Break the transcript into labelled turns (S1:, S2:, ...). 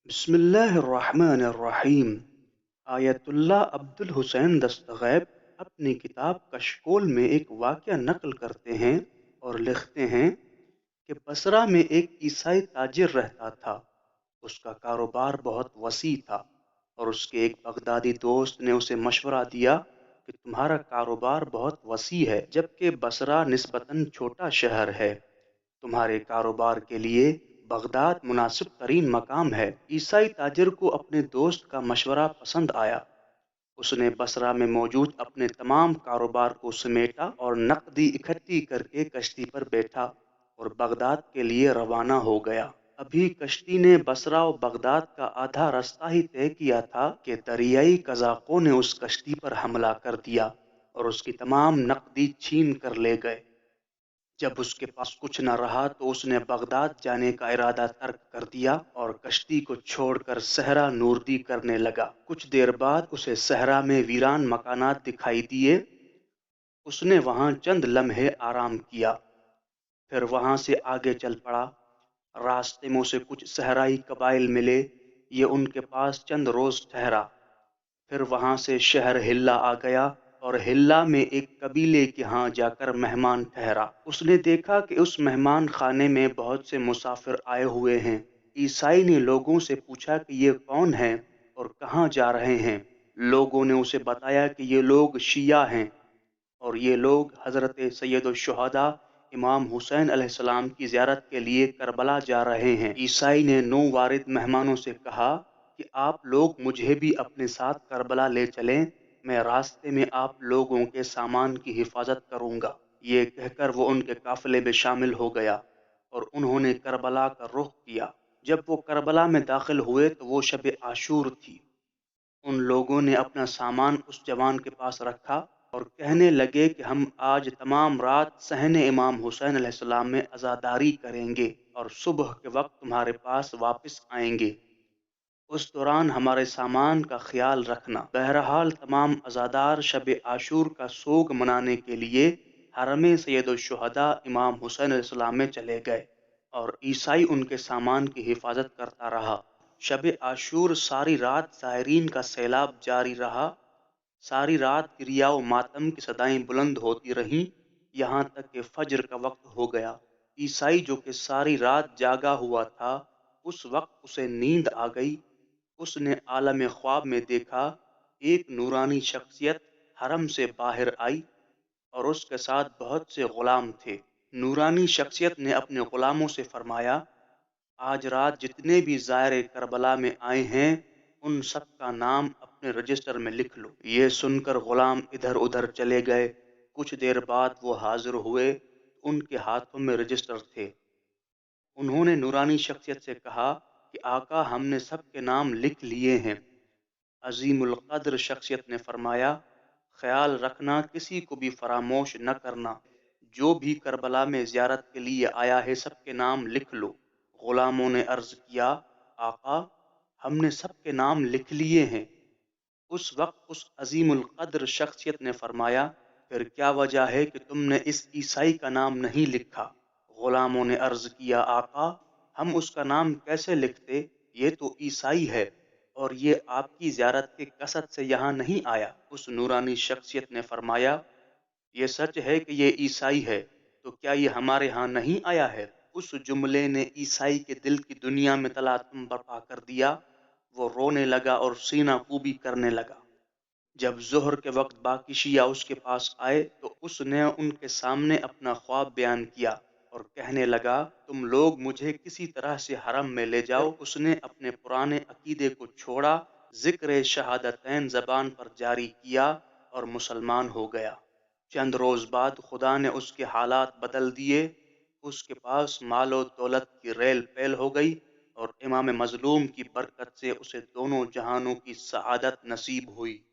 S1: बिस्मिल्लाहिर्रहमानिर्रहीम। आयतुल्लाह अब्दुल हुसैन दस्तगैब अपनी किताब कशकोल में एक वाक़या नक़ल करते हैं और लिखते हैं कि बसरा में एक ईसाई ताजिर रहता था। उसका कारोबार बहुत वसी था और उसके एक बगदादी दोस्त ने उसे मशवरा दिया कि तुम्हारा कारोबार बहुत वसी है, जबकि बसरा निस्बतन छोटा शहर है। तुम्हारे कारोबार के लिए बगदाद मुनासिब तरीन मकाम है। ईसाई ताजिर को अपने दोस्त का मशवरा पसंद आया। उसने बसरा में मौजूद अपने तमाम कारोबार को समेटा और नकदी इकट्ठी करके कश्ती पर बैठा और बगदाद के लिए रवाना हो गया। अभी कश्ती ने बसरा और बगदाद का आधा रास्ता ही तय किया था कि दरियाई कज़ाकों ने उस कश्ती पर हमला कर दिया और उसकी तमाम नकदी छीन कर ले गए। जब उसके पास कुछ न रहा तो उसने बगदाद जाने का इरादा तर्क कर दिया और कश्ती को छोड़कर सहरा नूरदी करने लगा। कुछ देर बाद उसे सहरा में वीरान मकानात दिखाई दिए। उसने वहां चंद लम्हे आराम किया, फिर वहां से आगे चल पड़ा। रास्ते में उसे कुछ सहराई कबाइल मिले। ये उनके पास चंद रोज ठहरा। फिर वहां से शहर हिल्ला आ गया और हिल्ला में एक कबीले के यहाँ जाकर मेहमान ठहरा। उसने देखा कि उस मेहमान खाने में बहुत से मुसाफिर आए हुए हैं। ईसाई ने लोगों से पूछा कि ये कौन हैं और कहाँ जा रहे हैं। लोगों ने उसे बताया कि ये लोग शिया हैं और ये लोग हज़रत सैयद शुहदा इमाम हुसैन अलैहिस्सलाम की ज़ियारत के लिए करबला जा रहे हैं। ईसाई ने नौ वारिद मेहमानों से कहा कि आप लोग मुझे भी अपने साथ करबला ले चलें, मैं रास्ते में आप लोगों के सामान की हिफाजत करूंगा। ये कहकर वो उनके काफिले में शामिल हो गया और उन्होंने करबला का रुख किया। जब वो करबला में दाखिल हुए तो वो शब आशूर थी। उन लोगों ने अपना सामान उस जवान के पास रखा और कहने लगे कि हम आज तमाम रात सहने इमाम हुसैन अलैहिस्सलाम में अज़ादारी करेंगे और सुबह के वक्त तुम्हारे पास वापस आएंगे। उस दौरान हमारे सामान का ख्याल रखना। बहरहाल तमाम अज़ादार शब आशूर का सोग मनाने के लिए हरम सैयदुश्शुहदा इमाम हुसैन अलैहिस्सलाम में चले गए और ईसाई उनके सामान की हिफाजत करता रहा। शब आशूर सारी रात ज़ायरीन का सैलाब जारी रहा। सारी रात क्रिया व मातम की सदाएं बुलंद होती रहीं, यहाँ तक कि फज्र का वक्त हो गया। ईसाई जो कि सारी रात जागा हुआ था, उस वक्त उसे नींद आ गई। उसने आलम ख्वाब में देखा, एक नूरानी शख्सियत हरम से बाहर आई और उसके साथ बहुत से गुलाम थे। नूरानी शख्सियत ने अपने गुलामों से फरमाया, आज रात जितने भी ज़ायरे करबला में आए हैं, उन सब का नाम अपने रजिस्टर में लिख लो। ये सुनकर गुलाम इधर उधर चले गए। कुछ देर बाद वो हाजिर हुए। उनके हाथों में रजिस्टर थे। उन्होंने नूरानी शख्सियत से कहा कि आका, हमने सबके नाम लिख लिए हैं। अजीमुल कद्र शख्सियत ने फरमाया, ख्याल रखना किसी को भी फरामोश न करना। जो भी करबला में ज़ियारत के लिए आया है सबके नाम लिख लो। गुलामों ने अर्ज किया, आका, हमने सबके नाम लिख लिए हैं। उस वक्त उस अजीमुल कद्र शख्सियत ने फरमाया, फिर क्या वजह है कि तुमने इस ईसाई का नाम नहीं लिखा। गुलामों ने अर्ज किया, आका, हम उसका नाम कैसे लिखते, ये तो ईसाई है और ये आपकी ज़ियारत के कसद से यहाँ नहीं आया। उस नूरानी शख्सियत ने फरमाया, ये सच है कि ये ईसाई है, तो क्या ये हमारे यहाँ नहीं आया है। उस जुमले ने ईसाई के दिल की दुनिया में तलातुम बर्पा कर दिया। वो रोने लगा और सीना कूबी करने लगा। जब ज़ोहर के वक्त बाकी शिया उसके पास आए तो उसने उनके सामने अपना ख्वाब बयान किया और कहने लगा, तुम लोग मुझे किसी तरह से हरम में ले जाओ। उसने अपने पुराने अकीदे को छोड़ा, जिक्र शहादतैन ज़बान पर जारी किया और मुसलमान हो गया। चंद रोज़ बाद खुदा ने उसके हालात बदल दिए। उसके पास मालो दौलत की रेल पैल हो गई और इमाम मजलूम की बरकत से उसे दोनों जहानों की सआदत नसीब हुई।